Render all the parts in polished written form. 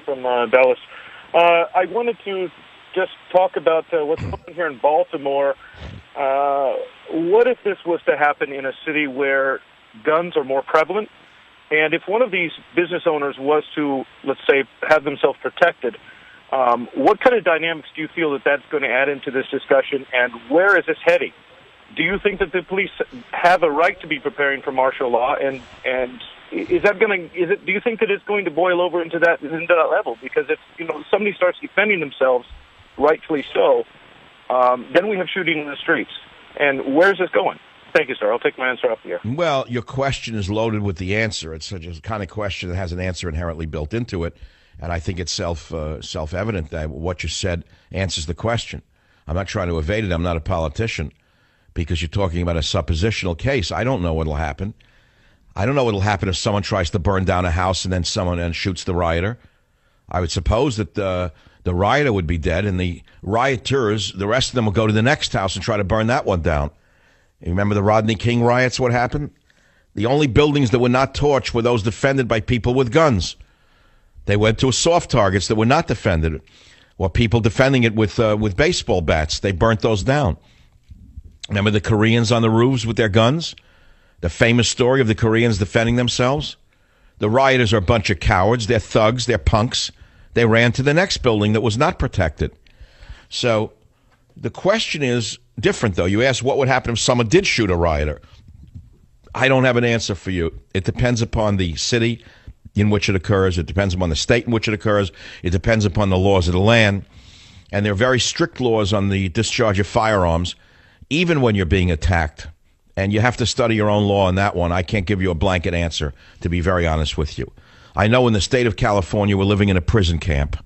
from Dallas. I wanted to just talk about what's going on here in Baltimore. What if this was to happen in a city where guns are more prevalent? And if one of these business owners was to, let's say, have themselves protected, what kind of dynamics do you feel that that's going to add into this discussion, and where is this heading? Do you think that the police have a right to be preparing for martial law, and is that going to? Do you think that it's going to boil over into that level? Because if somebody starts defending themselves, rightfully so, then we have shooting in the streets. And where's this going? Thank you, sir. I'll take my answer up here. Well, your question is loaded with the answer. It's such a kind of question that has an answer inherently built into it, and I think it's self-evident that what you said answers the question. I'm not trying to evade it. I'm not a politician, because you're talking about a suppositional case. I don't know what will happen. I don't know what will happen if someone tries to burn down a house and then someone shoots the rioter. I would suppose that the rioter would be dead, and the rioters, the rest of them, will go to the next house and try to burn that one down. You remember the Rodney King riots, what happened? The only buildings that were not torched were those defended by people with guns. They went to soft targets that were not defended, or people defending it with baseball bats. They burnt those down. Remember the Koreans on the roofs with their guns? The famous story of the Koreans defending themselves? The rioters are a bunch of cowards. They're thugs. They're punks. They ran to the next building that was not protected. So the question is different, though. You asked what would happen if someone did shoot a rioter. I don't have an answer for you. It depends upon the city in which it occurs. It depends upon the state in which it occurs. It depends upon the laws of the land. And there are very strict laws on the discharge of firearms, even when you're being attacked. And you have to study your own law on that one. I can't give you a blanket answer, to be very honest with you. I know in the state of California we're living in a prison camp.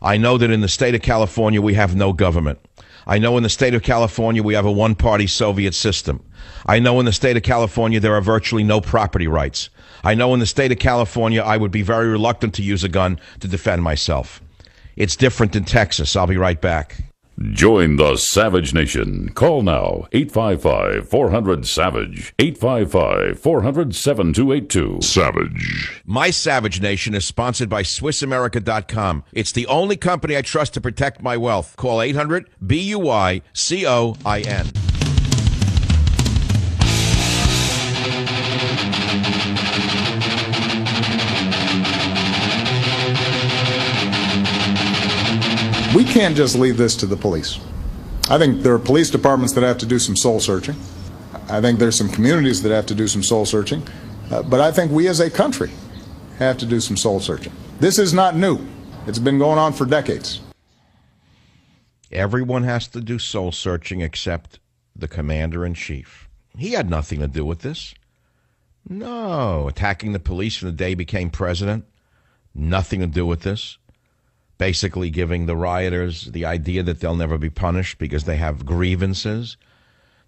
I know that in the state of California we have no government. I know in the state of California we have a one-party Soviet system. I know in the state of California there are virtually no property rights. I know in the state of California I would be very reluctant to use a gun to defend myself. It's different in Texas. I'll be right back. Join the Savage Nation. Call now, 855-400-SAVAGE, 855-400-7282. Savage. My Savage Nation is sponsored by SwissAmerica.com. It's the only company I trust to protect my wealth. Call 800-BUY-COIN. We can't just leave this to the police. I think there are police departments that have to do some soul searching. I think there's some communities that have to do some soul searching. But I think we as a country have to do some soul searching. This is not new. It's been going on for decades. Everyone has to do soul searching except the commander-in-chief. He had nothing to do with this. No. Attacking the police from the day he became president, nothing to do with this. Basically giving the rioters the idea that they'll never be punished because they have grievances.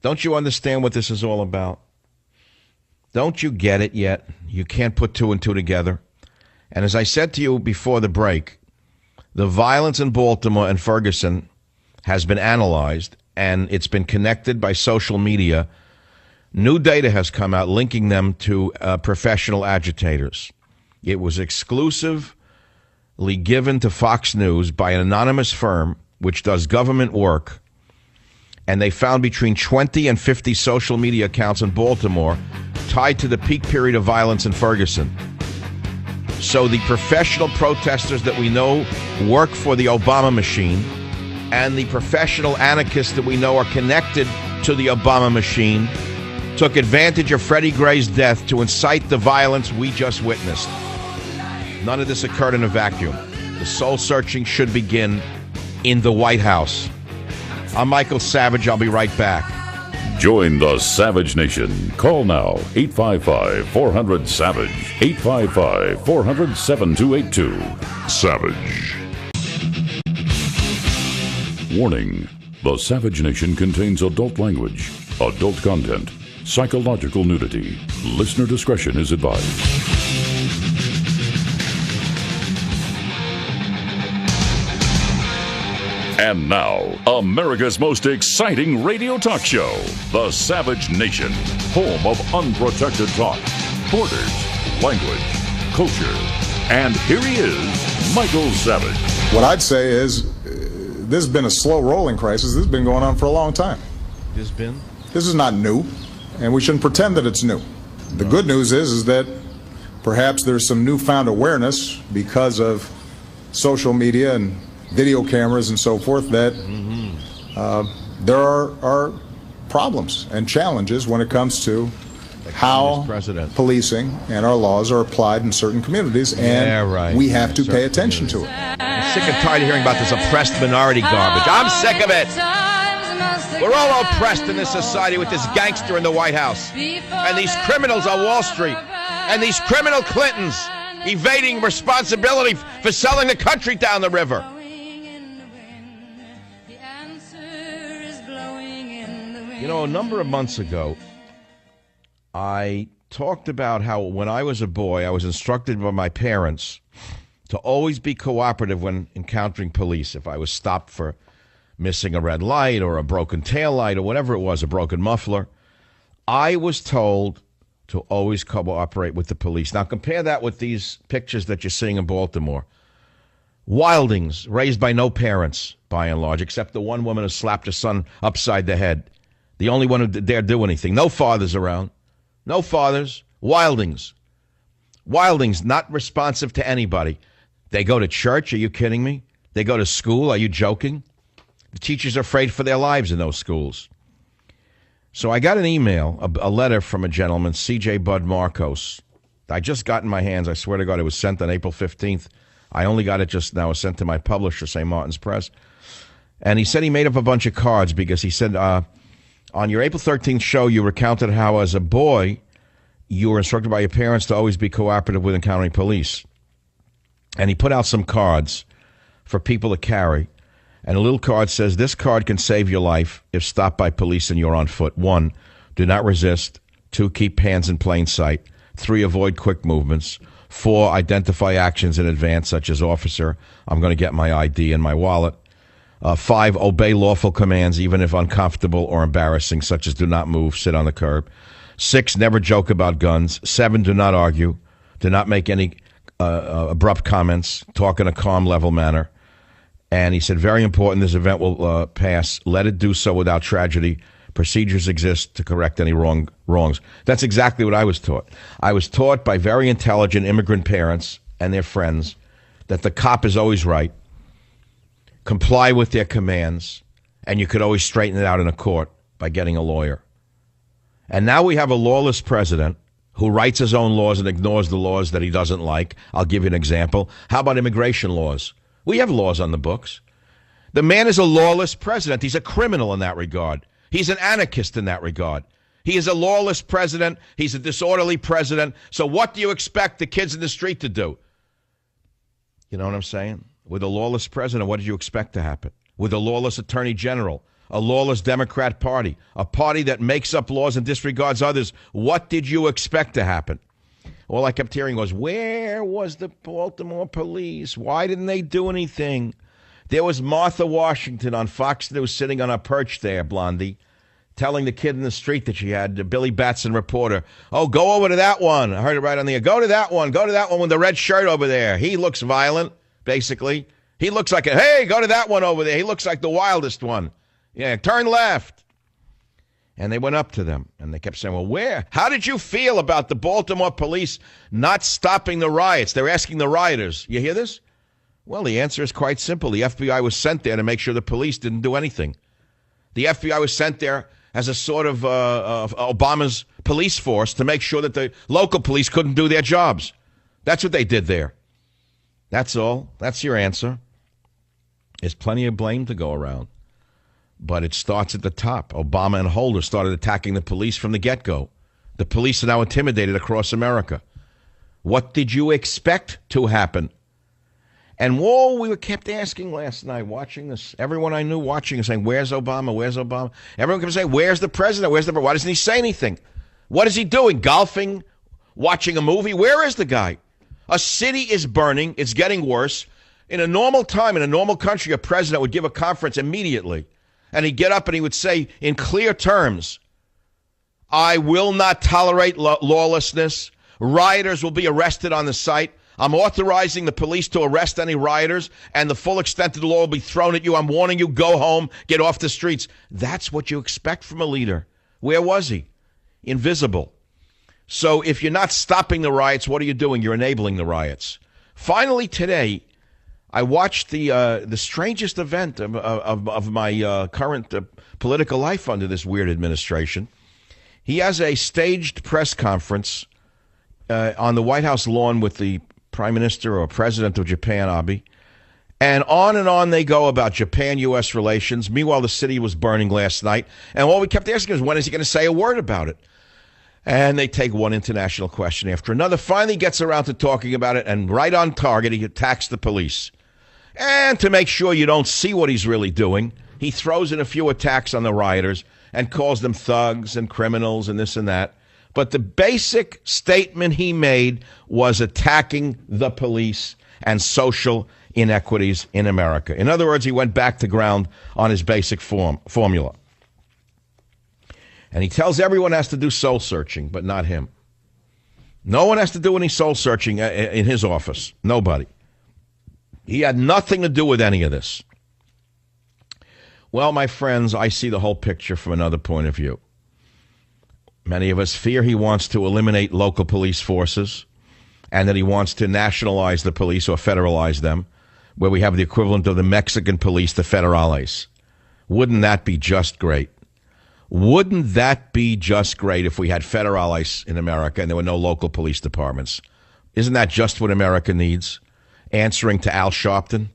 Don't you understand what this is all about? Don't you get it yet? You can't put two and two together. And as I said to you before the break, the violence in Baltimore and Ferguson has been analyzed, and it's been connected by social media. New data has come out linking them to professional agitators. It was exclusive given to Fox News by an anonymous firm which does government work, and they found between 20 and 50 social media accounts in Baltimore tied to the peak period of violence in Ferguson. So the professional protesters that we know work for the Obama machine and the professional anarchists that we know are connected to the Obama machine took advantage of Freddie Gray's death to incite the violence we just witnessed. None of this occurred in a vacuum. The soul searching should begin in the White House. I'm Michael Savage. I'll be right back. Join the Savage Nation. Call now, 855-400-SAVAGE, 855-400-7282. Savage. Warning. The Savage Nation contains adult language, adult content, psychological nudity. Listener discretion is advised. And now, America's most exciting radio talk show, The Savage Nation, home of unprotected talk, borders, language, culture. And here he is, Michael Savage. What I'd say is this has been a slow rolling crisis. This has been going on for a long time. This is not new, and we shouldn't pretend that it's new. The good news is that perhaps there's some newfound awareness because of social media and video cameras and so forth that there are problems and challenges when it comes to how policing and our laws are applied in certain communities, and we have to pay attention to it. I'm sick and tired of hearing about this oppressed minority garbage. I'm sick of it. We're all oppressed in this society with this gangster in the White House and these criminals on Wall Street and these criminal Clintons evading responsibility for selling the country down the river. You know, a number of months ago, I talked about how when I was a boy, I was instructed by my parents to always be cooperative when encountering police. If I was stopped for missing a red light or a broken tail light or whatever it was, a broken muffler, I was told to always cooperate with the police. Now compare that with these pictures that you're seeing in Baltimore. Wildings raised by no parents, by and large, except the one woman who slapped her son upside the head. The only one who dared do anything. No fathers around. No fathers. Wildings. Wildings, not responsive to anybody. They go to church. Are you kidding me? They go to school. Are you joking? The teachers are afraid for their lives in those schools. So I got an email, a letter from a gentleman, C.J. Bud Marcos. I just got in my hands. I swear to God, it was sent on April 15th. I only got it just now. It was sent to my publisher, St. Martin's Press. And he said he made up a bunch of cards because he said, on your April 13th show, you recounted how as a boy, you were instructed by your parents to always be cooperative with encountering police. And he put out some cards for people to carry. And a little card says, this card can save your life if stopped by police and you're on foot. 1, do not resist. 2, keep hands in plain sight. 3, avoid quick movements. 4, identify actions in advance, such as, officer, I'm going to get my ID and my wallet. 5, obey lawful commands, even if uncomfortable or embarrassing, such as do not move, sit on the curb. 6, never joke about guns. 7, do not argue. Do not make any abrupt comments. Talk in a calm, level manner. And he said, very important, this event will pass. Let it do so without tragedy. Procedures exist to correct any wrongs. That's exactly what I was taught. I was taught by very intelligent immigrant parents and their friends that the cop is always right. Comply with their commands, and you could always straighten it out in a court by getting a lawyer. And now we have a lawless president who writes his own laws and ignores the laws that he doesn't like. I'll give you an example. How about immigration laws? We have laws on the books. The man is a lawless president. He's a criminal in that regard. He's an anarchist in that regard. He is a lawless president. He's a disorderly president. So what do you expect the kids in the street to do? You know what I'm saying? With a lawless president, what did you expect to happen? With a lawless attorney general, a lawless Democrat Party, a party that makes up laws and disregards others, what did you expect to happen? All I kept hearing was, where was the Baltimore police? Why didn't they do anything? There was Martha Washington on Fox News sitting on a perch there, Blondie, telling the kid in the street that she had, the Billy Batson reporter, oh, go over to that one. I heard it right on the air. Go to that one with the red shirt over there. He looks violent, basically. He looks like hey, go to that one over there. He looks like the wildest one. Yeah, turn left. And they went up to them, and they kept saying, well, how did you feel about the Baltimore police not stopping the riots? They're asking the rioters. You hear this? Well, the answer is quite simple. The FBI was sent there to make sure the police didn't do anything. The FBI was sent there as a sort of Obama's police force to make sure that the local police couldn't do their jobs. That's what they did there. That's all. That's your answer. There's plenty of blame to go around. But it starts at the top. Obama and Holder started attacking the police from the get-go. The police are now intimidated across America. What did you expect to happen? And we kept asking last night, watching this, everyone I knew watching and saying, where's Obama? Where's Obama? Everyone kept saying, where's the president? Why doesn't he say anything? What is he doing? Golfing? Watching a movie? Where is the guy? A city is burning. It's getting worse. In a normal time, in a normal country, a president would give a conference immediately. And he'd get up and he would say in clear terms, I will not tolerate lawlessness. Rioters will be arrested on the site. I'm authorizing the police to arrest any rioters, and the full extent of the law will be thrown at you. I'm warning you, go home, get off the streets. That's what you expect from a leader. Where was he? Invisible. So if you're not stopping the riots, what are you doing? You're enabling the riots. Finally, today, I watched the strangest event of my current political life under this weird administration. He has a staged press conference on the White House lawn with the Prime Minister or President of Japan, Abe. And on they go about Japan-U.S. relations. Meanwhile, the city was burning last night. And all we kept asking is, when is he going to say a word about it? And they take one international question after another. Finally gets around to talking about it, and right on target, he attacks the police. And to make sure you don't see what he's really doing, he throws in a few attacks on the rioters and calls them thugs and criminals and this and that. But the basic statement he made was attacking the police and social inequities in America. In other words, he went back to ground on his basic formula. And he tells everyone has to do soul searching, but not him. No one has to do any soul searching in his office. Nobody. He had nothing to do with any of this. Well, my friends, I see the whole picture from another point of view. Many of us fear he wants to eliminate local police forces and that he wants to nationalize the police or federalize them, where we have the equivalent of the Mexican police, the federales. Wouldn't that be just great? Wouldn't that be just great if we had federales in America and there were no local police departments? Isn't that just what America needs? Answering to Al Sharpton.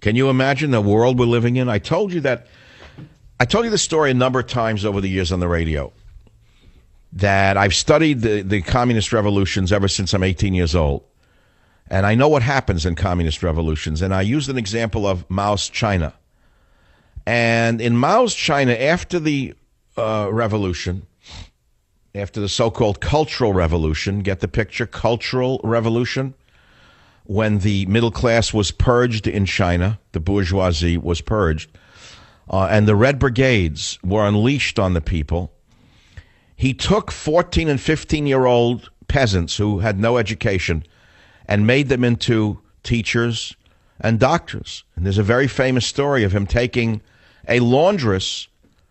Can you imagine the world we're living in? I told you this story a number of times over the years on the radio, that I've studied the communist revolutions ever since I'm 18 years old. And I know what happens in communist revolutions. And I used an example of Mao's China. And in Mao's China, after the revolution, after the so-called Cultural Revolution, get the picture, Cultural Revolution, when the middle class was purged in China, the bourgeoisie was purged, and the Red Brigades were unleashed on the people, he took 14 and 15-year-old peasants who had no education and made them into teachers and doctors. And there's a very famous story of him taking a laundress,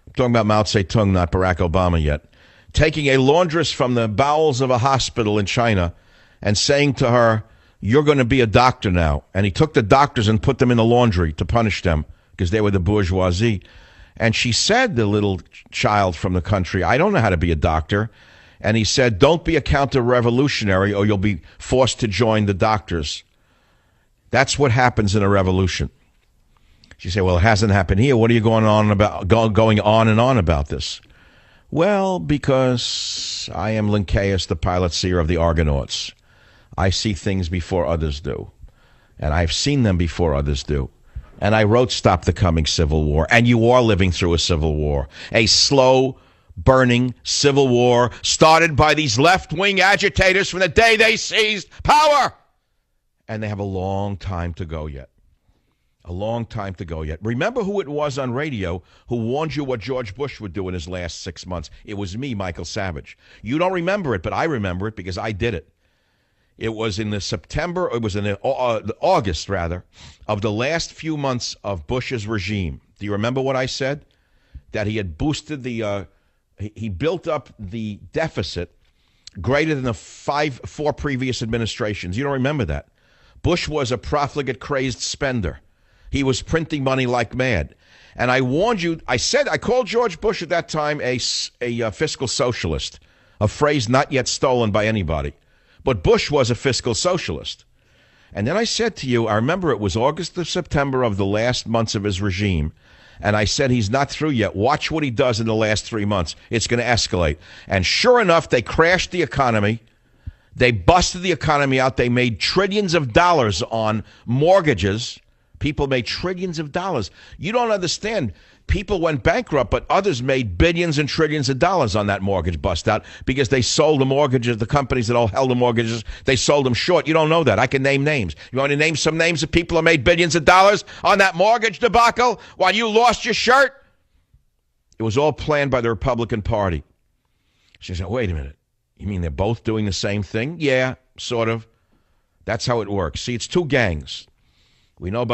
I'm talking about Mao Zedong, not Barack Obama yet, taking a laundress from the bowels of a hospital in China and saying to her, "You're going to be a doctor now." And he took the doctors and put them in the laundry to punish them because they were the bourgeoisie. And she said, the little child from the country, "I don't know how to be a doctor." And he said, "Don't be a counter-revolutionary or you'll be forced to join the doctors." That's what happens in a revolution. She said, "Well, it hasn't happened here. What are you going on and on about this?" Well, because I am Linnaeus, the pilot seer of the Argonauts. I see things before others do. And I've seen them before others do. And I wrote Stop the Coming Civil War. And you are living through a civil war. A slow, burning civil war started by these left-wing agitators from the day they seized power. And they have a long time to go yet. A long time to go yet. Remember who it was on radio who warned you what George Bush would do in his last 6 months? It was me, Michael Savage. You don't remember it, but I remember it because I did it. It was in August, rather, of the last few months of Bush's regime. Do you remember what I said? That he had boosted he built up the deficit greater than the four previous administrations. You don't remember that. Bush was a profligate, crazed spender. He was printing money like mad. And I warned you, I called George Bush at that time a fiscal socialist, a phrase not yet stolen by anybody. But Bush was a fiscal socialist. And then I said to you, I remember it was August or September of the last months of his regime, and I said he's not through yet. Watch what he does in the last 3 months. It's going to escalate. And sure enough, they crashed the economy. They busted the economy out. They made trillions of dollars on mortgages. People made trillions of dollars. You don't understand. People went bankrupt, but others made billions and trillions of dollars on that mortgage bust out because they sold the mortgages, the companies that all held the mortgages, they sold them short. You don't know that. I can name names. You want to name some names of people who made billions of dollars on that mortgage debacle while you lost your shirt? It was all planned by the Republican Party. She said, wait a minute. You mean they're both doing the same thing? Yeah, sort of. That's how it works. See, it's two gangs. We know about